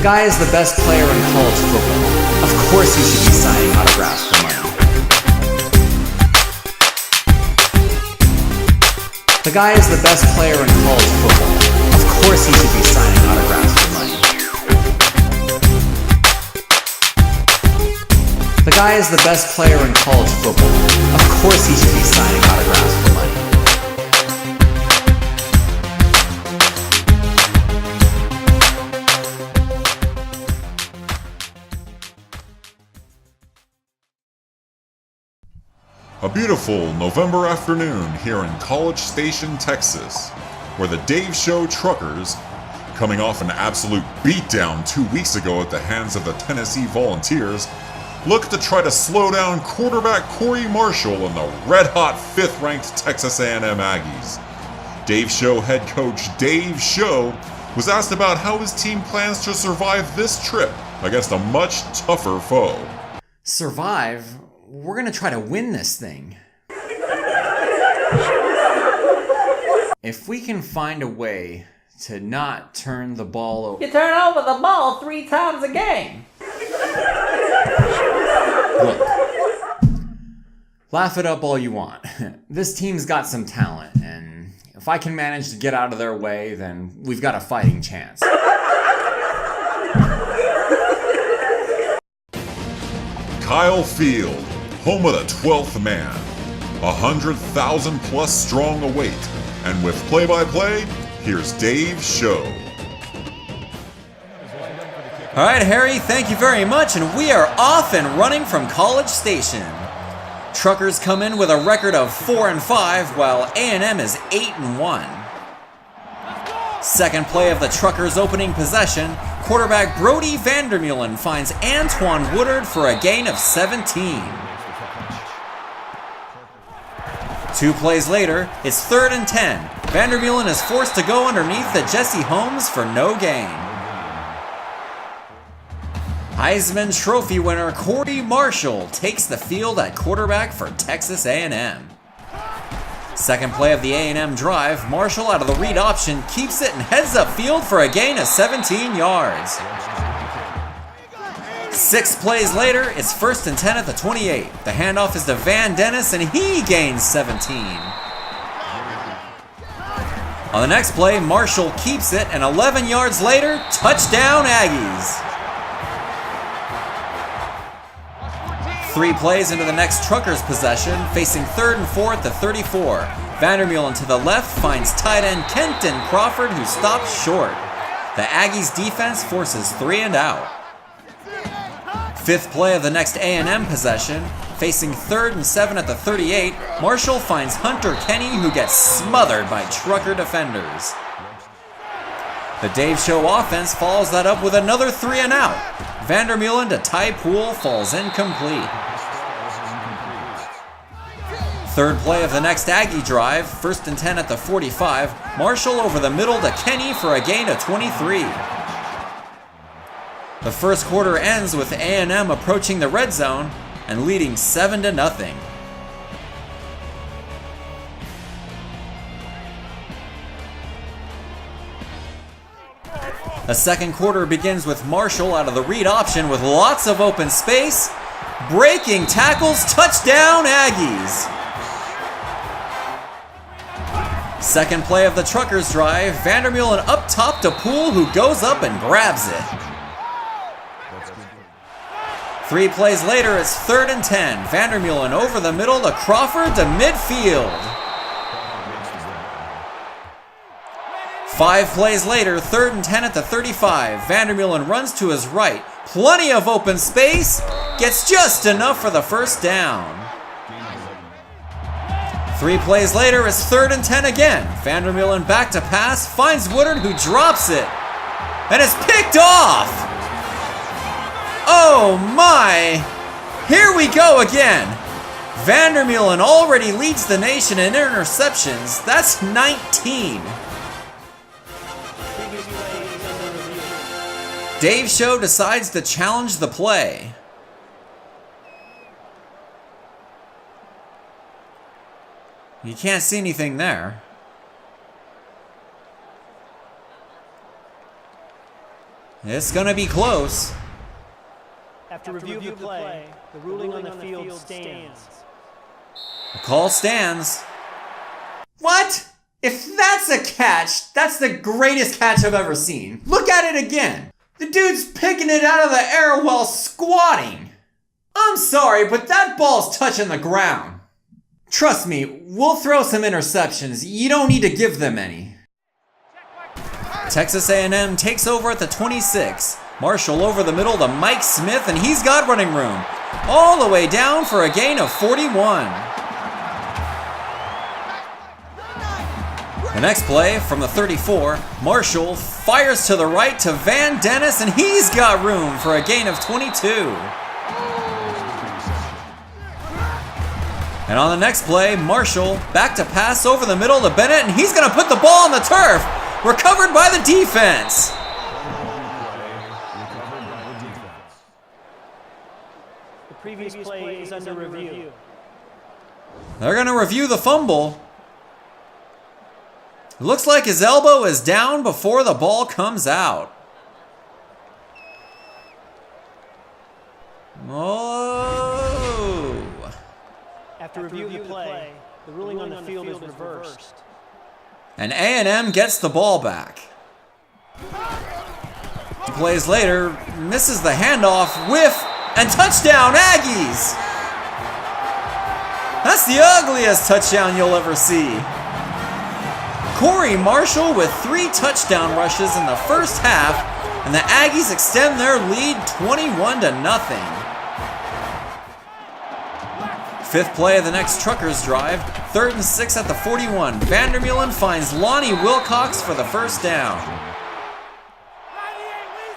guy is the best player in college football. Of course he should be signing autographs for money. The guy is the best player in college football. Of course he should be signing autographs for money. The guy is the best player in college football. Of course he should be signing autographs for money. A beautiful November afternoon here in College Station, Texas, where the Dave Show Truckers, coming off an absolute beatdown 2 weeks ago at the hands of the Tennessee Volunteers, look to try to slow down quarterback Corey Marshall and the red-hot 5th-ranked Texas A&M Aggies. Dave Show head coach Dave Show was asked about how his team plans to survive this trip against a much tougher foe. Survive? We're gonna try to win this thing. If we can find a way to not turn the ball over... You turn over the ball 3 times a game. Look, laugh it up all you want. This team's got some talent, and if I can manage to get out of their way, then we've got a fighting chance. Kyle Field, home of the 12th man, 100,000 plus strong await, and with play-by-play, here's Dave Show. All right, Harry, thank you very much, and we are off and running from College Station. Truckers come in with a record of 4-5, while A&M is 8-1. Second play of the Truckers' opening possession, quarterback Brody Vandermeulen finds Antoine Woodard for a gain of 17. 2 plays later, it's 3rd and 10. Vandermeulen is forced to go underneath the Jesse Holmes for no gain. Heisman Trophy winner Corey Marshall takes the field at quarterback for Texas A&M. Second play of the A&M drive, Marshall out of the read option keeps it and heads upfield for a gain of 17 yards. 6 plays later, it's 1st and 10 at the 28. The handoff is to Van Dennis and he gains 17. On the next play, Marshall keeps it and 11 yards later, touchdown Aggies. 3 plays into the next Truckers possession, facing 3rd and 4 at the 34. Vandermeulen to the left finds tight end Kenton Crawford, who stops short. The Aggies defense forces 3 and out. 5th play of the next A&M possession, facing 3rd and 7 at the 38, Marshall finds Hunter Kenny, who gets smothered by Trucker defenders. The Dave Show offense follows that up with another 3 and out. Vandermeulen to Ty Poole falls incomplete. 3rd play of the next Aggie drive, 1st and 10 at the 45, Marshall over the middle to Kenny for a gain of 23. The first quarter ends with A&M approaching the red zone and leading 7-0. The second quarter begins with Marshall out of the read option with lots of open space. Breaking tackles, touchdown Aggies. Second play of the Truckers drive, Vandermeulen up top to Poole, who goes up and grabs it. 3 plays later, it's 3rd and 10. Vandermeulen over the middle to Crawford to midfield. 5 plays later, 3rd and 10 at the 35. Vandermeulen runs to his right. Plenty of open space. Gets just enough for the first down. 3 plays later, it's 3rd and 10 again. Vandermeulen back to pass, finds Woodard, who drops it. And it's picked off! Oh my! Here we go again! Vandermeulen already leads the nation in interceptions. That's 19. Dave Show decides to challenge the play. You can't see anything there. It's going to be close. After review of the play, the ruling on the field stands. The call stands. What? If that's a catch, that's the greatest catch I've ever seen. Look at it again. The dude's picking it out of the air while squatting. I'm sorry, but that ball's touching the ground. Trust me, we'll throw some interceptions. You don't need to give them any. Texas A&M takes over at the 26. Marshall over the middle to Mike Smith, and he's got running room. All the way down for a gain of 41. The next play from the 34, Marshall fires to the right to Van Dennis, and he's got room for a gain of 22. And on the next play, Marshall back to pass over the middle to Bennett, and he's going to put the ball on the turf. Recovered by the defense. The previous play is under review. They're going to review the fumble. It looks like his elbow is down before the ball comes out. Oh. After review of the play, the ruling on the field is reversed. And A&M gets the ball back. 2 plays later, misses the handoff, whiff, and touchdown Aggies! That's the ugliest touchdown you'll ever see. Corey Marshall with 3 touchdown rushes in the first half, and the Aggies extend their lead 21-0. 5th play of the next Truckers drive, 3rd and 6 at the 41. Vandermeulen finds Lonnie Wilcox for the first down.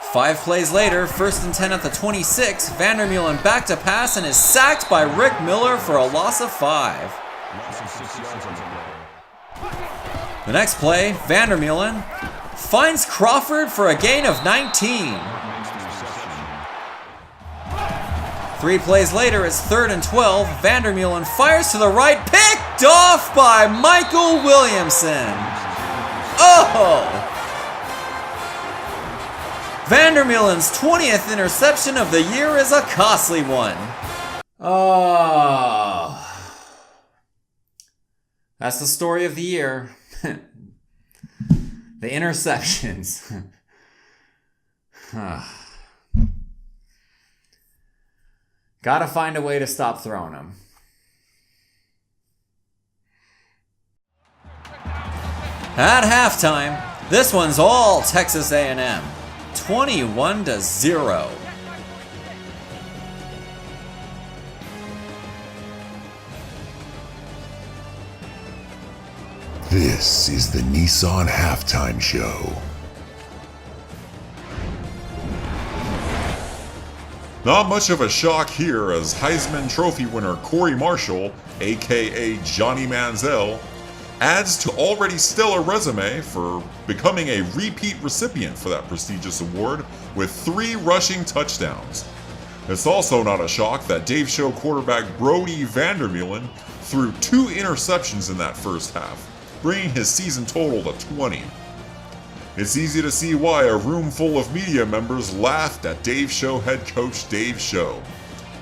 5 plays later, 1st and 10 at the 26. Vandermeulen back to pass and is sacked by Rick Miller for a loss of 5. The next play, Vandermeulen finds Crawford for a gain of 19. 3 plays later, it's 3rd and 12. Vandermeulen fires to the right, picked off by Michael Williamson. Oh! Vandermeulen's 20th interception of the year is a costly one. Oh. That's the story of the year. The interceptions. Gotta find a way to stop throwing them. At halftime, this one's all Texas A&M, 21-0. This is the Nissan Halftime Show. Not much of a shock here as Heisman Trophy winner Corey Marshall, aka Johnny Manziel, adds to already stellar resume for becoming a repeat recipient for that prestigious award with 3 rushing touchdowns. It's also not a shock that Dave Show quarterback Brody Vandermeulen threw 2 interceptions in that first half, bringing his season total to 20. It's easy to see why a room full of media members laughed at Dave Show head coach Dave Show.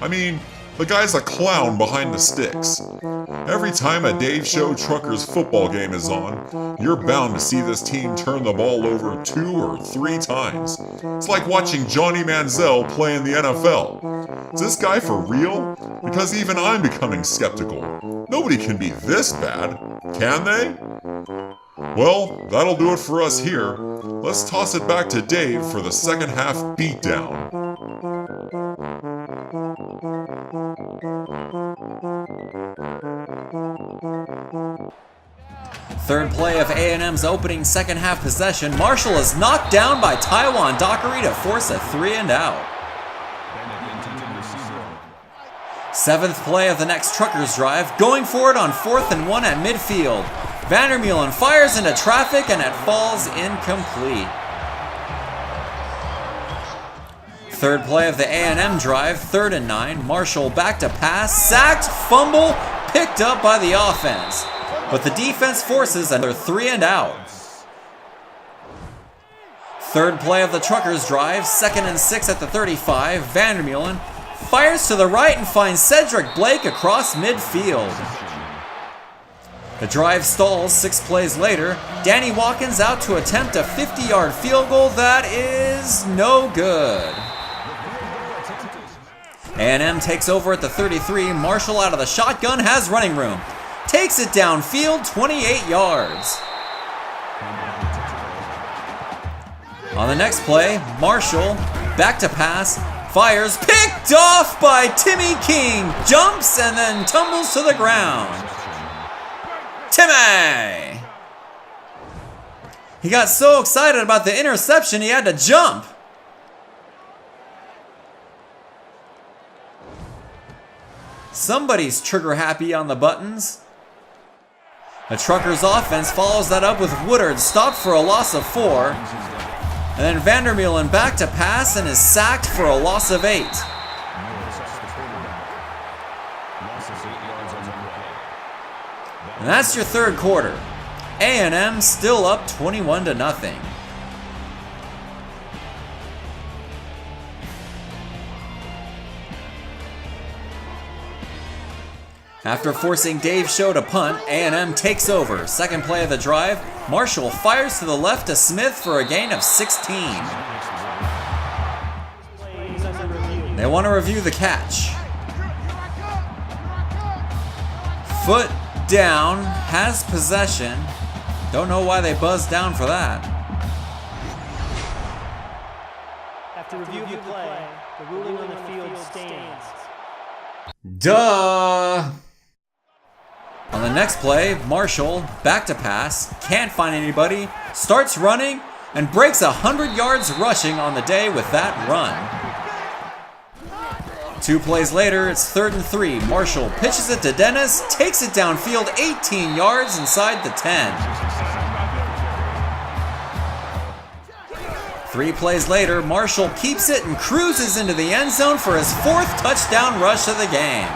I mean, the guy's a clown behind the sticks. Every time a Dave Show Truckers football game is on, you're bound to see this team turn the ball over 2 or 3 times. It's like watching Johnny Manziel play in the NFL. Is this guy for real? Because even I'm becoming skeptical. Nobody can be this bad, can they? Well, that'll do it for us here. Let's toss it back to Dave for the second half beatdown. Third play of A&M's opening second half possession, Marshall is knocked down by Taiwan Dockery to force a 3 and out. 7th play of the next Truckers drive, going for it on 4th and 1 at midfield. Vandermeulen fires into traffic and it falls incomplete. 3rd play of the A&M drive, 3rd and 9. Marshall back to pass, sacked, fumble, picked up by the offense. But the defense forces another 3 and out. Third play of the Truckers' drive, 2nd and 6 at the 35. Vandermeulen fires to the right and finds Cedric Blake across midfield. The drive stalls 6 plays later. Danny Watkins out to attempt a 50-yard field goal that is no good. A&M takes over at the 33. Marshall out of the shotgun has running room. Takes it downfield 28 yards. On the next play, Marshall back to pass, fires, picked off by Timmy King, jumps and then tumbles to the ground. Timmy! He got so excited about the interception he had to jump. Somebody's trigger happy on the buttons. The Truckers' offense follows that up with Woodard stopped for a loss of 4. And then Vandermeulen back to pass and is sacked for a loss of 8. And that's your third quarter. A&M still up 21-0. After forcing Dave Show to punt, A&M takes over. Second play of the drive, Marshall fires to the left to Smith for a gain of 16. They want to review the catch. Foot down, has possession. Don't know why they buzzed down for that. After review of the play, the ruling on the field stands. Duh! On the next play, Marshall, back to pass, can't find anybody, starts running, and breaks 100 yards rushing on the day with that run. 2 plays later, it's 3rd and 3. Marshall pitches it to Dennis, takes it downfield 18 yards inside the 10. 3 plays later, Marshall keeps it and cruises into the end zone for his 4th touchdown rush of the game.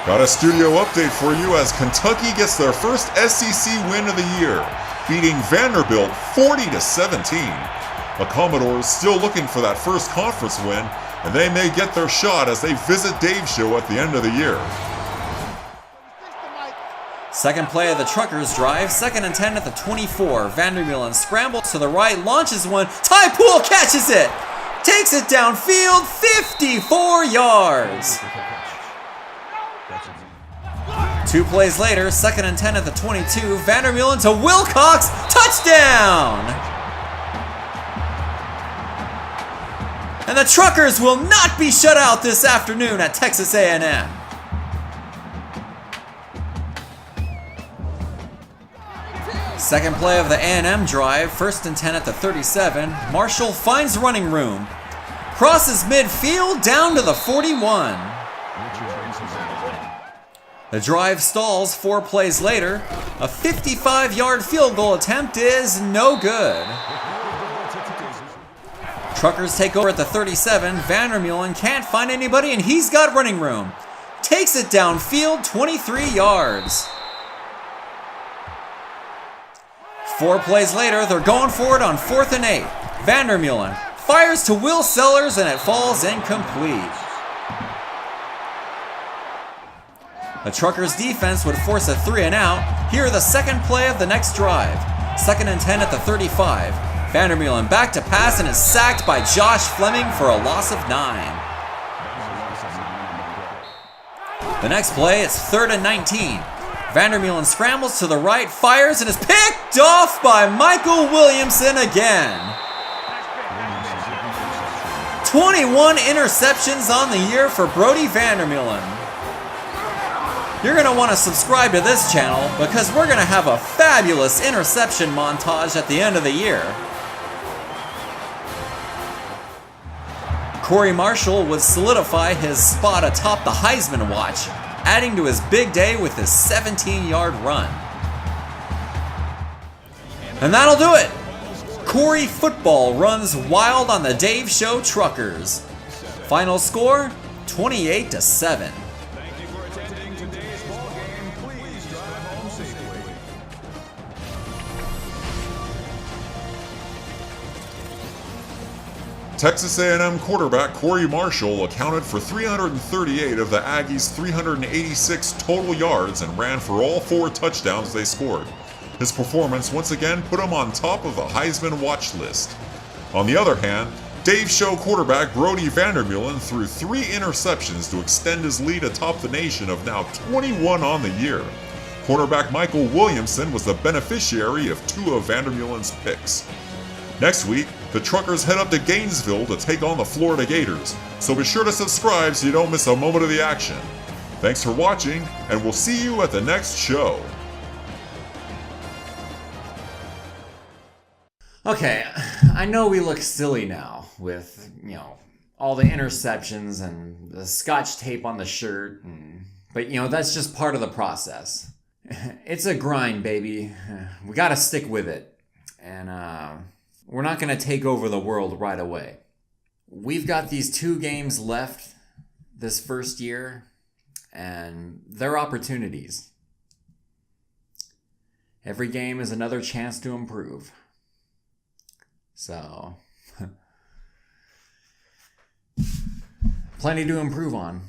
Got a studio update for you as Kentucky gets their first SEC win of the year, beating Vanderbilt 40-17. The Commodores still looking for that first conference win, and they may get their shot as they visit Dave's show at the end of the year. Second play of the Truckers' drive, 2nd and 10 at the 24. Vandermeulen scrambles to the right, launches one, Ty Poole catches it! Takes it downfield, 54 yards! 2 plays later, 2nd and 10 at the 22, Vandermeulen to Wilcox, touchdown! And the Truckers will not be shut out this afternoon at Texas A&M. Second play of the A&M drive, 1st and 10 at the 37, Marshall finds running room, crosses midfield down to the 41. The drive stalls 4 plays later. A 55-yard field goal attempt is no good. Truckers take over at the 37. Vandermeulen can't find anybody and he's got running room. Takes it downfield 23 yards. 4 plays later, they're going for it on 4th and 8. Vandermeulen fires to Will Sellers and it falls incomplete. The Truckers' defense would force a 3 and out. Here are the second play of the next drive. 2nd and 10 at the 35. Vandermeulen back to pass and is sacked by Josh Fleming for a loss of 9. The next play is 3rd and 19. Vandermeulen scrambles to the right, fires, and is picked off by Michael Williamson again. 21 interceptions on the year for Brody Vandermeulen. You're going to want to subscribe to this channel because we're going to have a fabulous interception montage at the end of the year. Corey Marshall would solidify his spot atop the Heisman watch, adding to his big day with his 17-yard run. And that'll do it. Corey football runs wild on the Dave Show Truckers. Final score, 28-7. Thank you for attending today's ball game. Please drive home safely. Texas A&M quarterback Corey Marshall accounted for 338 of the Aggies' 386 total yards and ran for all 4 touchdowns they scored. His performance once again put him on top of the Heisman watch list. On the other hand, Dave Show quarterback Brody Vandermeulen threw 3 interceptions to extend his lead atop the nation of now 21 on the year. Quarterback Michael Williamson was the beneficiary of 2 of Vandermeulen's picks. Next week, the Truckers head up to Gainesville to take on the Florida Gators, so be sure to subscribe so you don't miss a moment of the action. Thanks for watching, and we'll see you at the next show. Okay, I know we look silly now with, all the interceptions and the scotch tape on the shirt, but that's just part of the process. It's a grind, baby. We gotta stick with it. And we're not gonna take over the world right away. We've got these 2 games left this first year, and they're opportunities. Every game is another chance to improve. So, plenty to improve on.